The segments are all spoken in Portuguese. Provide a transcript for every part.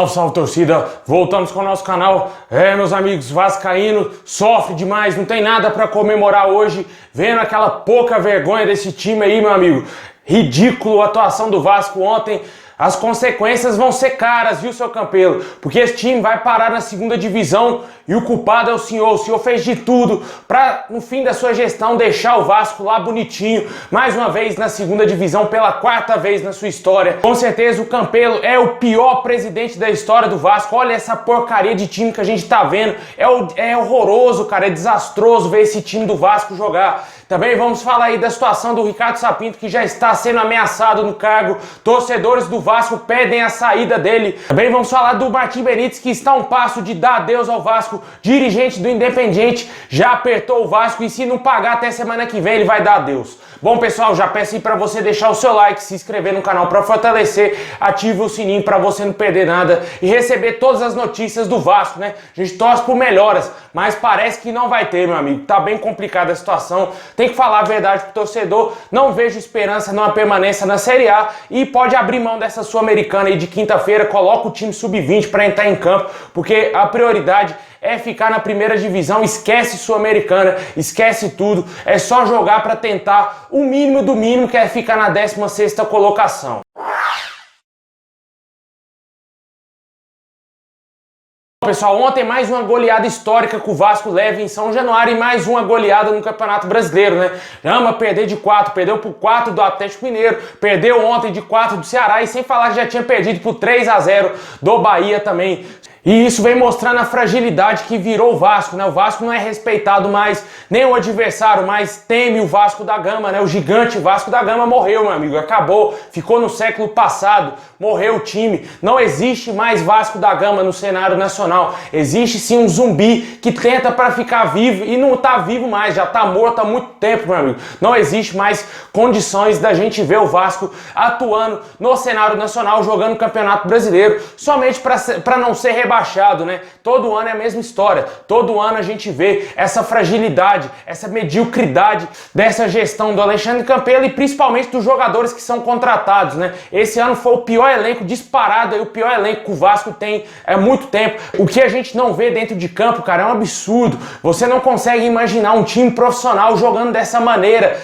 Salve, salve, torcida, voltamos com o nosso canal. Meus amigos, vascaíno sofre demais, não tem nada pra comemorar hoje, vendo aquela pouca vergonha desse time aí, meu amigo. Ridículo a atuação do Vasco ontem. As consequências vão ser caras, viu, seu Campelo? Porque esse time vai parar na segunda divisão e o culpado é o senhor. O senhor fez de tudo para, no fim da sua gestão, deixar o Vasco lá bonitinho, mais uma vez na segunda divisão, pela quarta vez na sua história. Com certeza o Campelo é o pior presidente da história do Vasco. Olha essa porcaria de time que a gente tá vendo. É horroroso, cara, é desastroso ver esse time do Vasco jogar. Também vamos falar aí da situação do Ricardo Sapinto, que já está sendo ameaçado no cargo. Torcedores do Vasco pedem a saída dele. Também vamos falar do Martim Benítez, que está a um passo de dar adeus ao Vasco. Dirigente do Independiente já apertou o Vasco e se não pagar até semana que vem ele vai dar adeus. Bom, pessoal, já peço aí para você deixar o seu like, se inscrever no canal para fortalecer, ative o sininho para você não perder nada e receber todas as notícias do Vasco, né? A gente torce por melhoras, mas parece que não vai ter, meu amigo. Tá bem complicada a situação. Tem que falar a verdade pro torcedor. Não vejo esperança numa permanência na Série A e pode abrir mão dessa Sul-Americana aí de quinta-feira. Coloca o time sub-20 para entrar em campo, porque a prioridade é ficar na primeira divisão. Esquece Sul-Americana, esquece tudo. É só jogar para tentar o mínimo do mínimo, que é ficar na 16ª colocação. Pessoal, ontem mais uma goleada histórica que o Vasco leva em São Januário e mais uma goleada no Campeonato Brasileiro, né? Ama perder de 4, perdeu por 4 do Atlético Mineiro, perdeu ontem de 4 do Ceará e sem falar que já tinha perdido por 3-0 do Bahia também. E isso vem mostrando a fragilidade que virou o Vasco, né? O Vasco não é respeitado mais, nem o adversário mais teme o Vasco da Gama, né? O gigante Vasco da Gama morreu, meu amigo, acabou, ficou no século passado, morreu o time. Não existe mais Vasco da Gama no cenário nacional. Existe sim um zumbi que tenta para ficar vivo e não tá vivo mais, já tá morto há muito tempo, meu amigo. Não existe mais condições da gente ver o Vasco atuando no cenário nacional, jogando o Campeonato Brasileiro, somente para não ser rebaixado, né? Todo ano é a mesma história. Todo ano a gente vê essa fragilidade, essa mediocridade dessa gestão do Alexandre Campelo e principalmente dos jogadores que são contratados, né? Esse ano foi o pior elenco disparado, aí, o pior elenco que o Vasco tem há muito tempo. O que a gente não vê dentro de campo, cara, é um absurdo. Você não consegue imaginar um time profissional jogando dessa maneira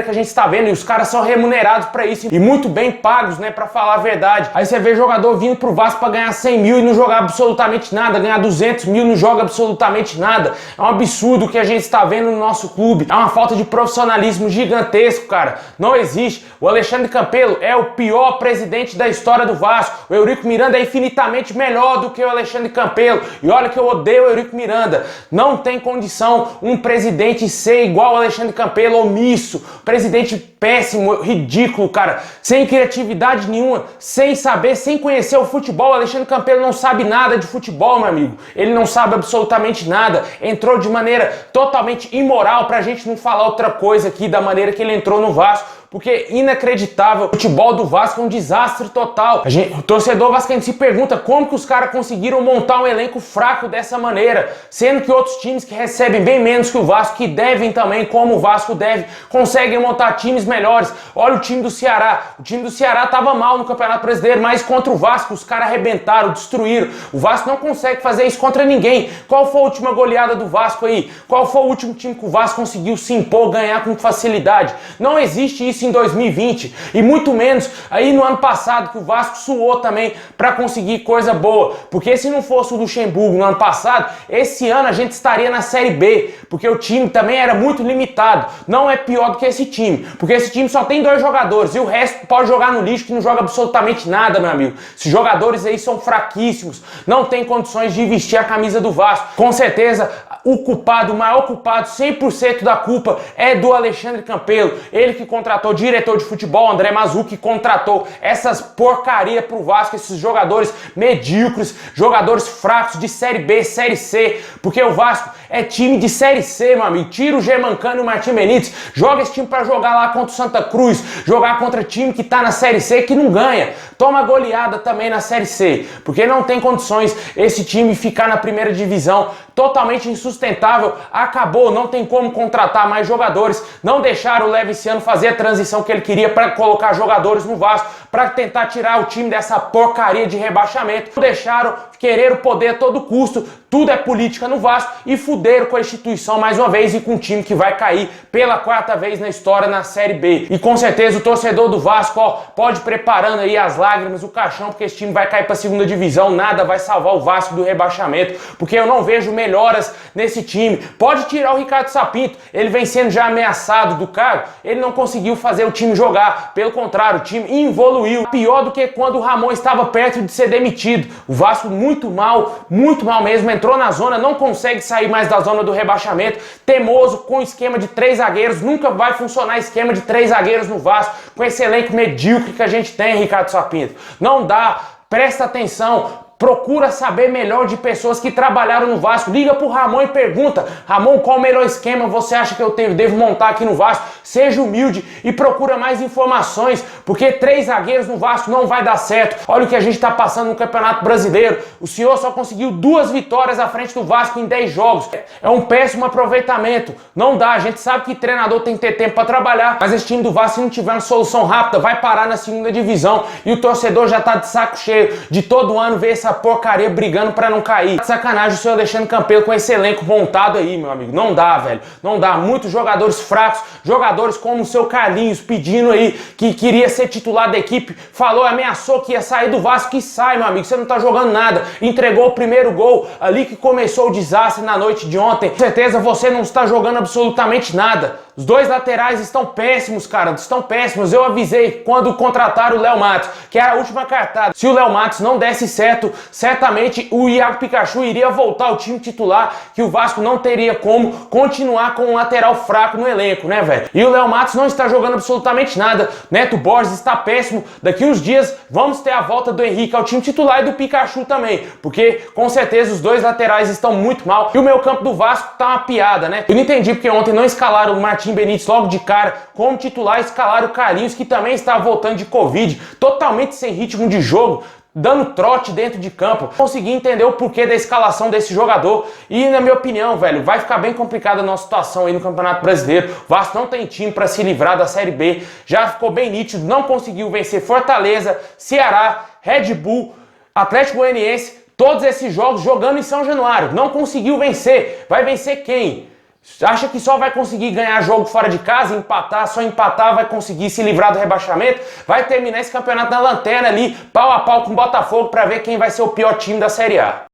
que a gente está vendo, e os caras são remunerados para isso e muito bem pagos, né, para falar a verdade. Aí você vê jogador vindo pro Vasco para ganhar 100 mil e não jogar absolutamente nada, ganhar 200 mil não joga absolutamente nada. É um absurdo o que a gente está vendo no nosso clube. É uma falta de profissionalismo gigantesco, cara. Não existe. O Alexandre Campelo é o pior presidente da história do Vasco. O Eurico Miranda é infinitamente melhor do que o Alexandre Campelo. E olha que eu odeio o Eurico Miranda. Não tem condição um presidente ser igual ao Alexandre Campelo, omisso, presidente péssimo, ridículo, cara, sem criatividade nenhuma, sem saber, sem conhecer o futebol. O Alexandre Campelo não sabe nada de futebol, meu amigo. Ele não sabe absolutamente nada. Entrou de maneira totalmente imoral, pra gente não falar outra coisa aqui da maneira que ele entrou no Vasco, porque inacreditável. O futebol do Vasco é um desastre total. O torcedor vascaíno se pergunta como que os caras conseguiram montar um elenco fraco dessa maneira, sendo que outros times que recebem bem menos que o Vasco, que devem também, como o Vasco deve, conseguem montar times melhores. Olha o time do Ceará. O time do Ceará tava mal no Campeonato Brasileiro, mas contra o Vasco os caras arrebentaram, destruíram. O Vasco não consegue fazer isso contra ninguém. Qual foi a última goleada do Vasco aí? Qual foi o último time que o Vasco conseguiu se impor, ganhar com facilidade? Não existe isso em 2020 e muito menos aí no ano passado, que o Vasco suou também para conseguir coisa boa, porque se não fosse o Luxemburgo no ano passado, esse ano a gente estaria na Série B, porque o time também era muito limitado. Não é pior do que esse time, porque esse time só tem 2 jogadores e o resto pode jogar no lixo, que não joga absolutamente nada, meu amigo. Esses jogadores aí são fraquíssimos, não tem condições de vestir a camisa do Vasco. Com certeza o culpado, o maior culpado, 100% da culpa é do Alexandre Campelo. Ele que contratou o diretor de futebol, André Mazzucchi, que contratou essas porcaria pro Vasco, esses jogadores medíocres, jogadores fracos de Série B, Série C, porque o Vasco é time de Série C, meu amigo. Tira o Germancano e o Martim Benítez, joga esse time pra jogar lá contra o Santa Cruz, jogar contra time que tá na Série C, que não ganha. Toma goleada também na Série C, porque não tem condições esse time ficar na primeira divisão. Totalmente insustentável, acabou, não tem como contratar mais jogadores, não deixaram o Leviciano fazer a transição que ele queria para colocar jogadores no Vasco, para tentar tirar o time dessa porcaria de rebaixamento. Não deixaram querer o poder a todo custo, tudo é política no Vasco e fuderam com a instituição mais uma vez e com um time que vai cair pela quarta vez na história na Série B. E com certeza o torcedor do Vasco, ó, pode ir preparando aí as lágrimas, o caixão, porque esse time vai cair para a segunda divisão, nada vai salvar o Vasco do rebaixamento, porque eu não vejo melhoras nesse time. Pode tirar o Ricardo Sapinto, ele vem sendo já ameaçado do cargo, ele não conseguiu fazer o time jogar, pelo contrário, o time evoluiu, pior do que quando o Ramon estava perto de ser demitido. O Vasco muito mal mesmo, entrou na zona, não consegue sair mais da zona do rebaixamento, teimoso com o esquema de 3 zagueiros, nunca vai funcionar esquema de 3 zagueiros no Vasco, com esse elenco medíocre que a gente tem, Ricardo Sapinto. Não dá, presta atenção. Procura saber melhor de pessoas que trabalharam no Vasco. Liga pro Ramon e pergunta: Ramon, qual o melhor esquema você acha que eu devo montar aqui no Vasco? Seja humilde e procura mais informações, porque 3 zagueiros no Vasco não vai dar certo. Olha o que a gente tá passando no Campeonato Brasileiro. O senhor só conseguiu 2 vitórias à frente do Vasco em 10 jogos. É um péssimo aproveitamento. Não dá. A gente sabe que treinador tem que ter tempo para trabalhar, mas esse time do Vasco, se não tiver uma solução rápida, vai parar na segunda divisão. E o torcedor já tá de saco cheio de todo ano ver essa porcaria brigando pra não cair. Sacanagem o senhor Alexandre Campelo com esse elenco montado aí, meu amigo. Não dá, velho. Não dá. Muitos jogadores fracos, jogadores como o seu Carlinhos pedindo aí que queria ser titular da equipe, falou, ameaçou que ia sair do Vasco, que sai, meu amigo. Você não tá jogando nada. Entregou o primeiro gol ali que começou o desastre na noite de ontem. Com certeza você não está jogando absolutamente nada. Os 2 laterais estão péssimos, cara, estão péssimos. Eu avisei quando contrataram o Léo Matos, que era a última cartada. Se o Léo Matos não desse certo, certamente o Iago Pikachu iria voltar ao time titular, que o Vasco não teria como continuar com um lateral fraco no elenco, né, velho? E o Léo Matos não está jogando absolutamente nada. Neto Borges está péssimo. Daqui uns dias vamos ter a volta do Henrique ao time titular e do Pikachu também, porque com certeza os 2 laterais estão muito mal. E o meio campo do Vasco tá uma piada, né? Eu não entendi porque ontem não escalaram o Martim Benítez logo de cara como titular, escalaram o Carlinhos, que também está voltando de Covid, totalmente sem ritmo de jogo, dando trote dentro de campo. Consegui entender o porquê da escalação desse jogador e, na minha opinião, velho, vai ficar bem complicada a nossa situação aí no Campeonato Brasileiro. O Vasco não tem time para se livrar da Série B, já ficou bem nítido, não conseguiu vencer Fortaleza, Ceará, Red Bull, Atlético Goianiense, todos esses jogos jogando em São Januário, não conseguiu vencer. Vai vencer quem? Acha que só vai conseguir ganhar jogo fora de casa, empatar, só empatar vai conseguir se livrar do rebaixamento? Vai terminar esse campeonato na lanterna ali, pau a pau com o Botafogo, para ver quem vai ser o pior time da Série A.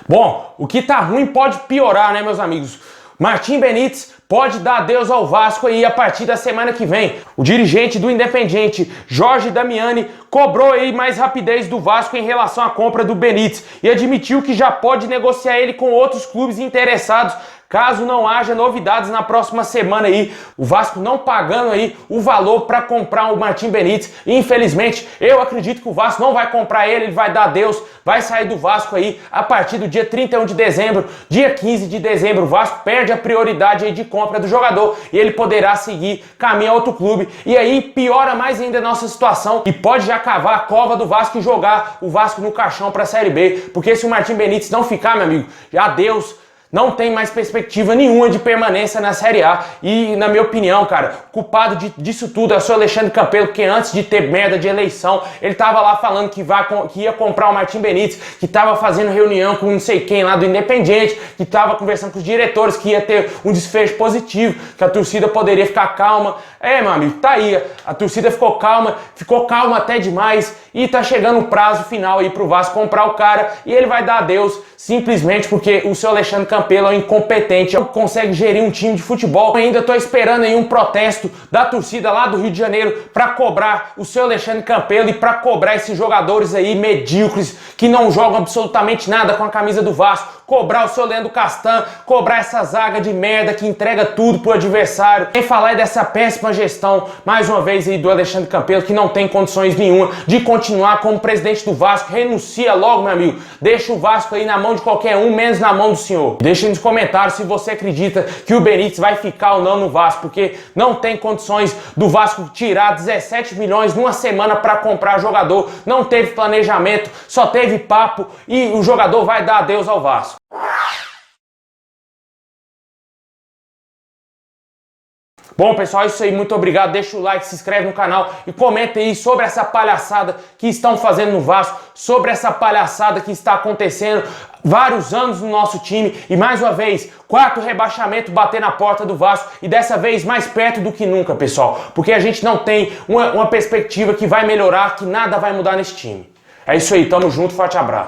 Bom, o que tá ruim pode piorar, né, meus amigos? Martim Benítez pode dar adeus ao Vasco aí a partir da semana que vem. O dirigente do Independiente, Jorge Damiani, cobrou aí mais rapidez do Vasco em relação à compra do Benítez e admitiu que já pode negociar ele com outros clubes interessados caso não haja novidades na próxima semana aí. O Vasco não pagando aí o valor para comprar o Martim Benítez. E, infelizmente, eu acredito que o Vasco não vai comprar ele, ele vai dar adeus, vai sair do Vasco aí a partir do dia 31 de dezembro, dia 15 de dezembro. O Vasco perde a prioridade aí de compra do jogador e ele poderá seguir caminho a outro clube. E aí piora mais ainda a nossa situação e pode já cavar a cova do Vasco e jogar o Vasco no caixão para a Série B. Porque se o Martim Benítez não ficar, meu amigo, adeus. Não tem mais perspectiva nenhuma de permanência na Série A. E, na minha opinião, cara, culpado disso tudo é o seu Alexandre Campelo, porque antes de ter merda de eleição, ele tava lá falando que ia comprar o Martim Benítez, que tava fazendo reunião com não sei quem lá do Independiente, que tava conversando com os diretores, que ia ter um desfecho positivo, que a torcida poderia ficar calma. É, meu amigo, tá aí. A torcida ficou calma até demais e tá chegando o prazo final aí pro Vasco comprar o cara e ele vai dar adeus simplesmente porque o seu Alexandre Campelo é um incompetente, não consegue gerir um time de futebol. Eu ainda tô esperando aí um protesto da torcida lá do Rio de Janeiro para cobrar o seu Alexandre Campelo e para cobrar esses jogadores aí medíocres que não jogam absolutamente nada com a camisa do Vasco. Cobrar o seu Leandro Castan, cobrar essa zaga de merda que entrega tudo pro adversário. Sem falar dessa péssima gestão, mais uma vez aí do Alexandre Campelo, que não tem condições nenhuma de continuar como presidente do Vasco. Renuncia logo, meu amigo. Deixa o Vasco aí na mão de qualquer um, menos na mão do senhor. Deixa nos comentários se você acredita que o Benítez vai ficar ou não no Vasco, porque não tem condições do Vasco tirar 17 milhões numa semana para comprar jogador. Não teve planejamento, só teve papo e o jogador vai dar adeus ao Vasco. Bom, pessoal, é isso aí. Muito obrigado. Deixa o like, se inscreve no canal e comenta aí sobre essa palhaçada que estão fazendo no Vasco, sobre essa palhaçada que está acontecendo vários anos no nosso time e mais uma vez, 4º rebaixamento bater na porta do Vasco e dessa vez mais perto do que nunca, pessoal, porque a gente não tem uma perspectiva que vai melhorar, que nada vai mudar nesse time. É isso aí, tamo junto, forte abraço.